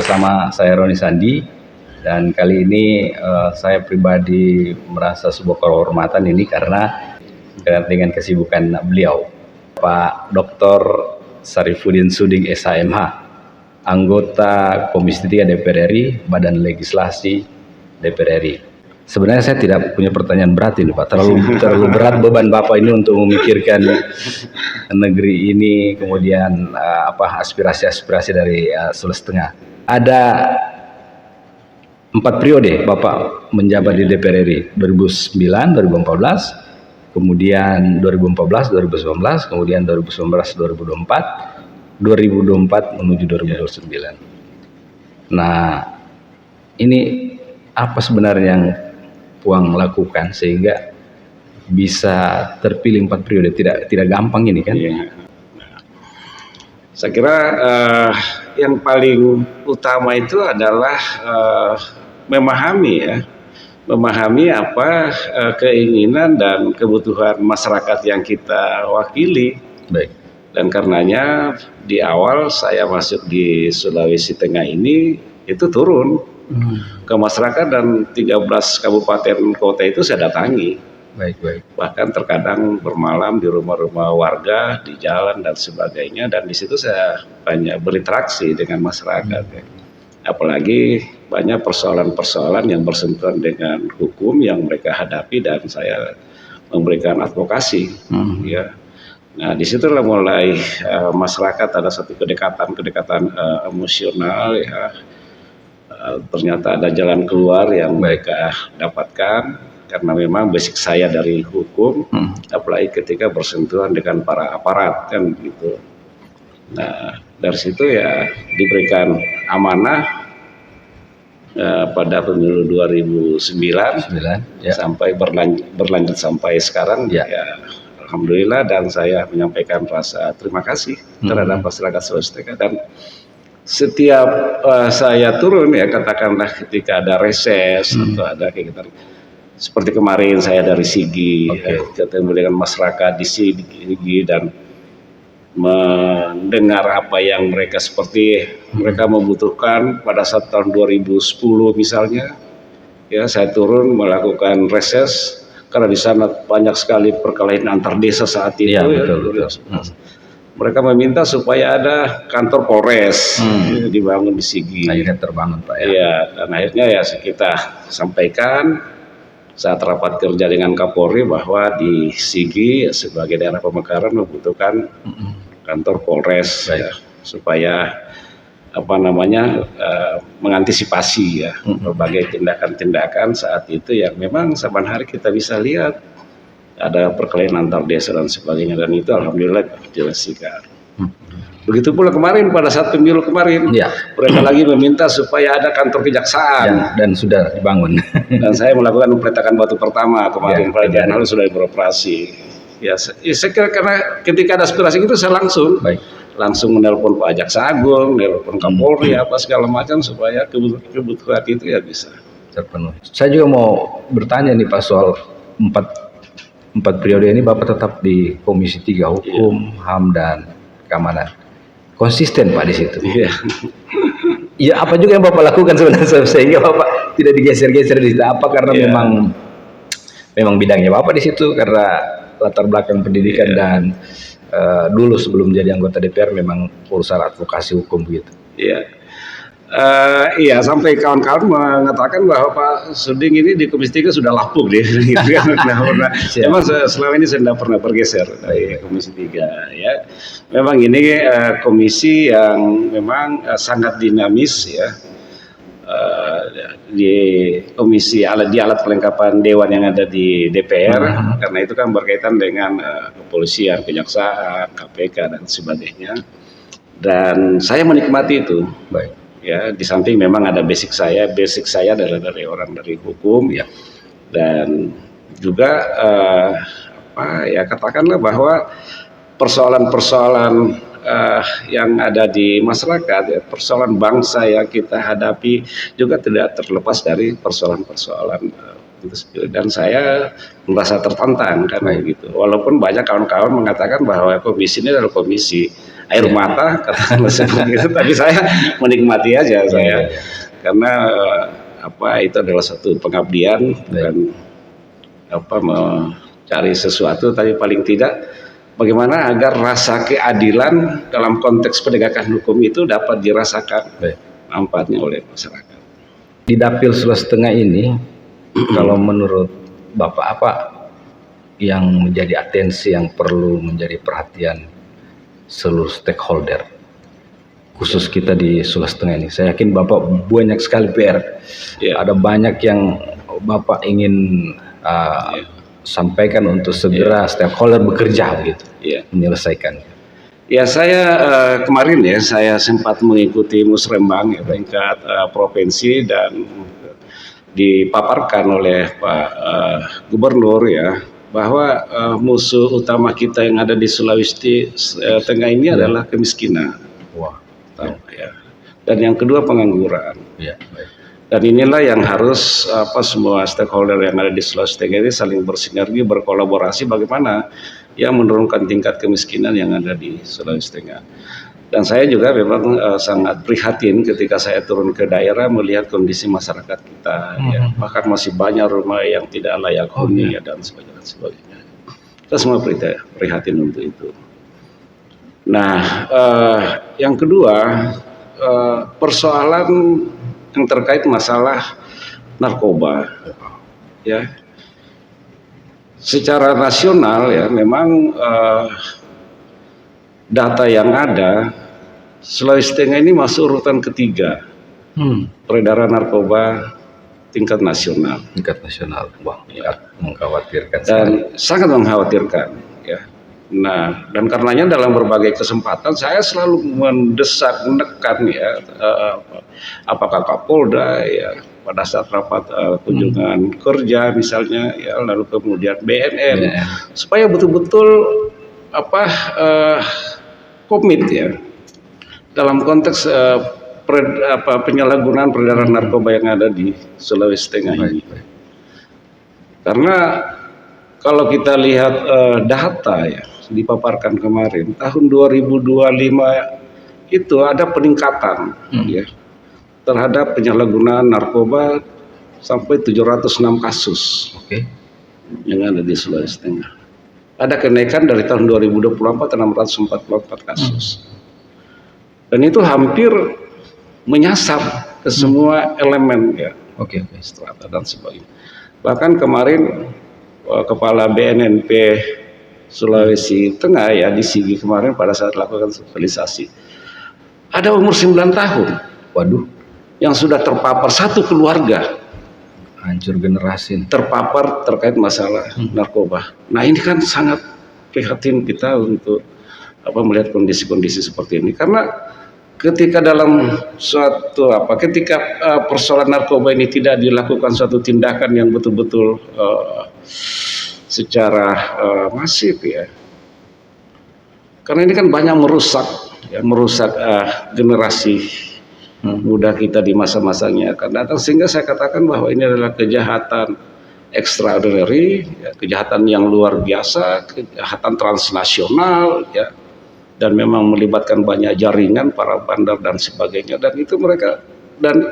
bersama saya Roni Sandi, dan kali ini saya pribadi merasa sebuah kehormatan ini karena dengan kesibukan beliau, Pak Dr. Syarifuddin Suding SHMH, anggota Komisi 3 DPR RI, Badan Legislasi DPR RI. Sebenarnya saya tidak punya pertanyaan berat ini Pak, terlalu berat beban Bapak ini untuk memikirkan negeri ini, kemudian aspirasi-aspirasi dari Sulawesi Tengah. Ada 4 periode Bapak menjabat di DPR RI, 2009, 2014, kemudian 2014, 2019, kemudian 2019, 2024, 2024 menuju 2029. Nah, ini apa sebenarnya yang Puang lakukan sehingga bisa terpilih 4 periode? Tidak gampang ini kan? Iya. Saya kira yang paling utama itu adalah memahami apa keinginan dan kebutuhan masyarakat yang kita wakili. Baik. Dan karenanya di awal saya masuk di Sulawesi Tengah ini itu turun ke masyarakat, dan 13 kabupaten kota itu saya datangi. Baik. Bahkan terkadang bermalam di rumah-rumah warga, di jalan dan sebagainya, dan di situ saya banyak berinteraksi dengan masyarakat. Apalagi banyak persoalan-persoalan yang bersentuhan dengan hukum yang mereka hadapi, dan saya memberikan advokasi. Ya. Nah, disitulah mulai masyarakat ada satu kedekatan emosional, ya. Ternyata ada jalan keluar yang mereka dapatkan karena memang basic saya dari hukum, apalagi ketika bersentuhan dengan para aparat kan gitu. Nah, dari situ ya diberikan amanah pada pemilu 2009 ya. Sampai berlanjut sampai sekarang, ya alhamdulillah, dan saya menyampaikan rasa terima kasih terhadap masyarakat Sulawesi Tengah. Dan setiap saya turun, ya katakanlah ketika ada reses atau ada kegiatan seperti kemarin saya dari Sigi, ketemu dengan masyarakat di Sigi dan mendengar apa yang mereka mereka membutuhkan pada saat tahun 2010 misalnya, ya saya turun melakukan reses karena di sana banyak sekali perkelahian antar desa saat itu. Ya, betul. Mereka meminta supaya ada kantor Polres dibangun di Sigi. Akhirnya terbangun Pak ya. Iya, dan akhirnya ya kita sampaikan saat rapat kerja dengan Kapolri bahwa di Sigi sebagai daerah pemekaran membutuhkan kantor Polres, ya, supaya mengantisipasi ya berbagai tindakan-tindakan saat itu yang memang saban hari kita bisa lihat ada perkelahian antar desa dan sebagainya, dan itu alhamdulillah diselesaikan. Begitu pula kemarin pada saat pemilu kemarin, mereka lagi meminta supaya ada kantor kejaksaan, dan sudah dibangun. Dan saya melakukan peletakan batu pertama kemarin, pada jalan lalu sudah beroperasi. Ya, saya kira karena ketika ada aspirasi itu saya langsung menelpon Pak Jaksa Agung, menelpon Kapolri, apa segala macam supaya kebutuhan itu ya bisa terpenuhi. Saya juga mau bertanya nih Pak soal 4 periode ini Bapak tetap di Komisi 3 Hukum, HAM dan Keamanan. Konsisten Pak di situ. Ya, apa juga yang Bapak lakukan sebenarnya sehingga Bapak tidak digeser-geser di situ? Apa karena memang bidangnya Bapak di situ, karena latar belakang pendidikan dan dulu sebelum jadi anggota DPR memang urusan advokasi hukum begitu? Iya, sampai kawan-kawan mengatakan bahwa Pak Suding ini di Komisi 3 sudah lapuk dia. Memang selama ini saya tidak pernah bergeser dari Komisi 3. Ya, memang ini komisi yang memang sangat dinamis, ya. Di komisi di alat perlengkapan dewan yang ada di DPR, karena itu kan berkaitan dengan kepolisian, kejaksaan, KPK dan sebagainya. Dan saya menikmati itu. Ya, di samping memang ada basic saya adalah dari orang dari hukum, ya, dan juga katakanlah bahwa persoalan-persoalan yang ada di masyarakat, ya, persoalan bangsa yang kita hadapi juga tidak terlepas dari persoalan-persoalan itu. Dan saya merasa tertantang karena gitu. Walaupun banyak kawan-kawan mengatakan bahwa komisi ini adalah komisi air mata katakanlah seperti itu. Tapi saya menikmati aja saya karena itu adalah satu pengabdian, bukan mencari sesuatu, tapi paling tidak bagaimana agar rasa keadilan dalam konteks penegakan hukum itu dapat dirasakan manfaatnya oleh masyarakat. Di Dapil Sulawesi Tengah ini, kalau menurut Bapak apa yang menjadi atensi yang perlu menjadi perhatian seluruh stakeholder, khusus kita di Sulawesi Tengah ini? Saya yakin Bapak banyak sekali PR, ada banyak yang Bapak ingin sampaikan untuk segera stakeholder bekerja begitu, menyelesaikan. Ya, saya kemarin saya sempat mengikuti musrembang tingkat provinsi dan dipaparkan oleh Pak Gubernur bahwa musuh utama kita yang ada di Sulawesi Tengah ini adalah kemiskinan. Dan yang kedua pengangguran. Dan inilah yang harus semua stakeholder yang ada di Sulawesi Tengah ini saling bersinergi, berkolaborasi bagaimana menurunkan tingkat kemiskinan yang ada di Sulawesi Tengah. Dan saya juga memang sangat prihatin ketika saya turun ke daerah melihat kondisi masyarakat kita, bahkan masih banyak rumah yang tidak layak huni dan sebagainya. Kita semua prihatin untuk itu. Nah, yang kedua persoalan yang terkait masalah narkoba, secara nasional memang data yang ada Sulawesi Tengah ini masuk urutan ketiga peredaran narkoba tingkat nasional. Wah, mengkhawatirkan dan sangat mengkhawatirkan Nah, dan karenanya dalam berbagai kesempatan saya selalu mendesak, menekan apakah Kapolda pada saat rapat kunjungan kerja misalnya lalu kemudian BNN supaya betul-betul komit dalam konteks penyalahgunaan peredaran narkoba yang ada di Sulawesi Tengah ini. Karena kalau kita lihat data dipaparkan kemarin tahun 2025 itu ada peningkatan terhadap penyalahgunaan narkoba sampai 706 kasus yang ada di Sulawesi Tengah. Ada kenaikan dari tahun 2024 644 kasus. Dan itu hampir menyasar ke semua elemen strata dan sebagainya. Bahkan kemarin Kepala BNNP Sulawesi Tengah di Sigi kemarin pada saat lakukan sosialisasi ada umur 9 tahun. Waduh, yang sudah terpapar satu keluarga. Hancur generasi. Terpapar terkait masalah narkoba. Nah, ini kan sangat prihatin kita untuk melihat kondisi-kondisi seperti ini karena ketika dalam suatu ketika persoalan narkoba ini tidak dilakukan suatu tindakan yang betul-betul secara masif karena ini kan banyak merusak generasi muda kita di masa-masanya akan datang, sehingga saya katakan bahwa ini adalah kejahatan extraordinary, kejahatan yang luar biasa, kejahatan transnasional dan memang melibatkan banyak jaringan para bandar dan sebagainya, dan itu mereka dan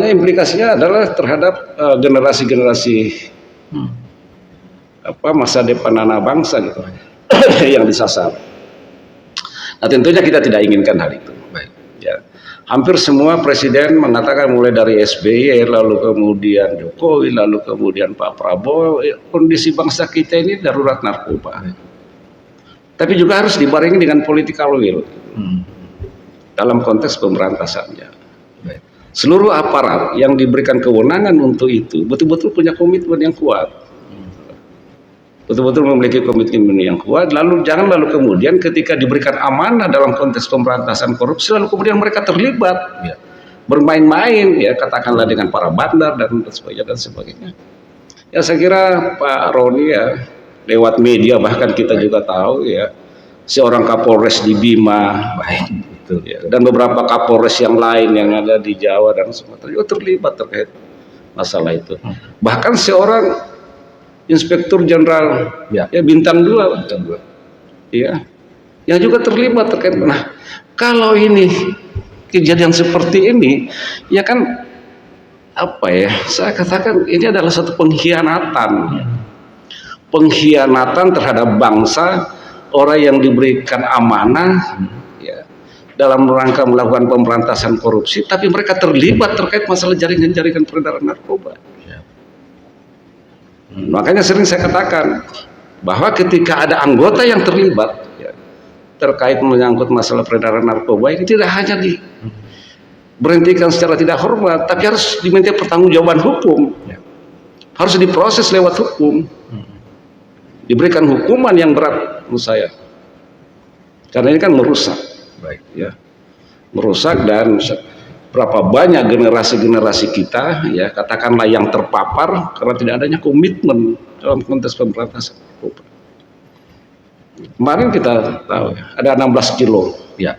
implikasinya adalah terhadap generasi-generasi masa depan anak bangsa yang disasar. Nah, tentunya kita tidak inginkan hal itu. Hampir semua presiden mengatakan mulai dari SBY lalu kemudian Jokowi lalu kemudian Pak Prabowo kondisi bangsa kita ini darurat narkoba. Tapi juga harus dibarengi dengan political will dalam konteks pemberantasannya. Seluruh aparat yang diberikan kewenangan untuk itu betul-betul punya komitmen yang kuat, betul-betul memiliki komitmen yang kuat. Lalu jangan kemudian ketika diberikan amanah dalam konteks pemberantasan korupsi lalu kemudian mereka terlibat bermain-main katakanlah dengan para bandar dan sebagainya. Saya kira Pak Roni lewat media bahkan kita juga tahu seorang Kapolres di Bima dan beberapa Kapolres yang lain yang ada di Jawa dan Sumatera juga terlibat terkait masalah itu. Bahkan seorang Inspektur Jenderal bintang 2 yang juga terlibat terkait. Nah, kalau ini kejadian seperti ini, ya kan apa ya? Saya katakan ini adalah satu pengkhianatan, pengkhianatan terhadap bangsa, orang yang diberikan amanah, ya, dalam rangka melakukan pemberantasan korupsi, tapi mereka terlibat terkait masalah jaringan-jaringan peredaran narkoba. Makanya sering saya katakan bahwa ketika ada anggota yang terlibat ya, terkait menyangkut masalah peredaran narkoba, ini tidak hanya diberhentikan secara tidak hormat, tapi harus diminta pertanggungjawaban hukum, harus diproses lewat hukum, diberikan hukuman yang berat menurut saya, karena ini kan merusak, ya, merusak. Dan berapa banyak generasi-generasi kita, ya, katakanlah yang terpapar karena tidak adanya komitmen dalam konteks pemberantasan narkoba. Kemarin kita tahu ada 16 kilo Ya.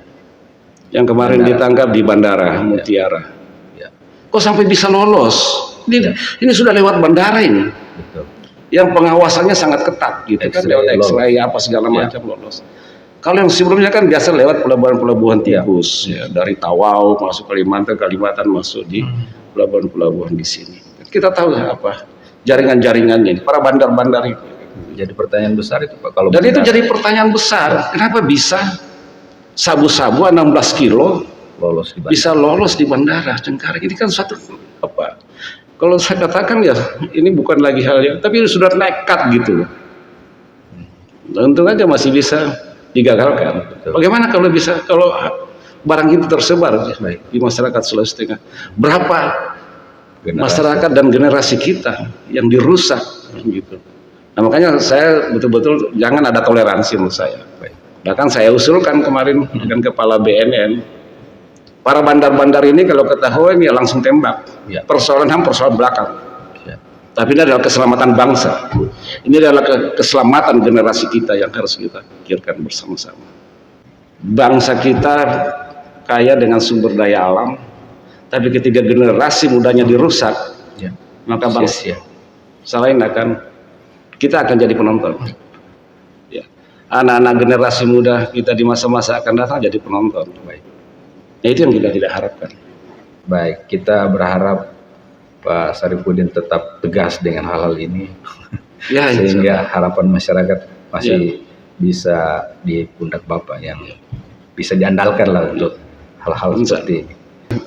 yang kemarin ditangkap di Bandara Mutiara. Ya. Kok sampai bisa lolos? Ini sudah lewat bandara ini. Betul. Yang pengawasannya sangat ketat gitu kan, lewat X-ray apa segala macam lolos. Kalau yang sebelumnya kan biasa lewat pelabuhan-pelabuhan tikus, ya, dari Tawau masuk Kalimantan masuk di pelabuhan-pelabuhan di sini. Kita tahu apa jaringan-jaringannya, para bandar-bandar itu. Jadi pertanyaan besar itu Pak, kalau Dan itu jadi pertanyaan besar, kenapa bisa sabu-sabu 16 kilo lolos di bisa lolos di bandara Cengkareng? Ini kan suatu apa? Kalau saya katakan ya ini bukan lagi hal yang, tapi sudah nekat gitu. Untung aja masih bisa digagalkan. Bagaimana kalau bisa, kalau barang itu tersebar di masyarakat Sulawesi Tengah? Berapa masyarakat dan generasi kita yang dirusak gitu. Nah, makanya saya betul-betul jangan ada toleransi menurut saya. Bahkan saya usulkan kemarin dengan kepala BNN, para bandar-bandar ini kalau ketahuan ya langsung tembak. Persoalan HAM persoalan belakang. Tapi ini adalah keselamatan bangsa. Ini adalah keselamatan generasi kita yang harus kita pikirkan bersama-sama. Bangsa kita kaya dengan sumber daya alam, tapi ketika generasi mudanya dirusak, maka bangsa selain kita akan jadi penonton. Ya. Anak-anak generasi muda kita di masa-masa akan datang jadi penonton. Nah, itu yang kita tidak harapkan. Baik, kita berharap Pak Sarifudin tetap tegas dengan hal-hal ini, ya, sehingga harapan masyarakat masih bisa di pundak Bapak yang bisa diandalkan lah untuk hal-hal seperti ini.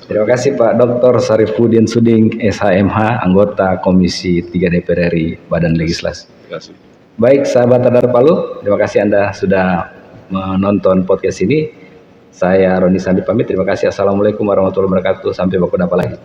Terima kasih Pak Dr. Sarifudin Suding, SHMH, anggota Komisi 3 DPR RI Badan Legislasi. Terima kasih. Baik, sahabat Radar Palu, terima kasih Anda sudah menonton podcast ini. Saya Roni Sandi pamit, terima kasih. Assalamualaikum warahmatullahi wabarakatuh. Sampai berjumpa lagi.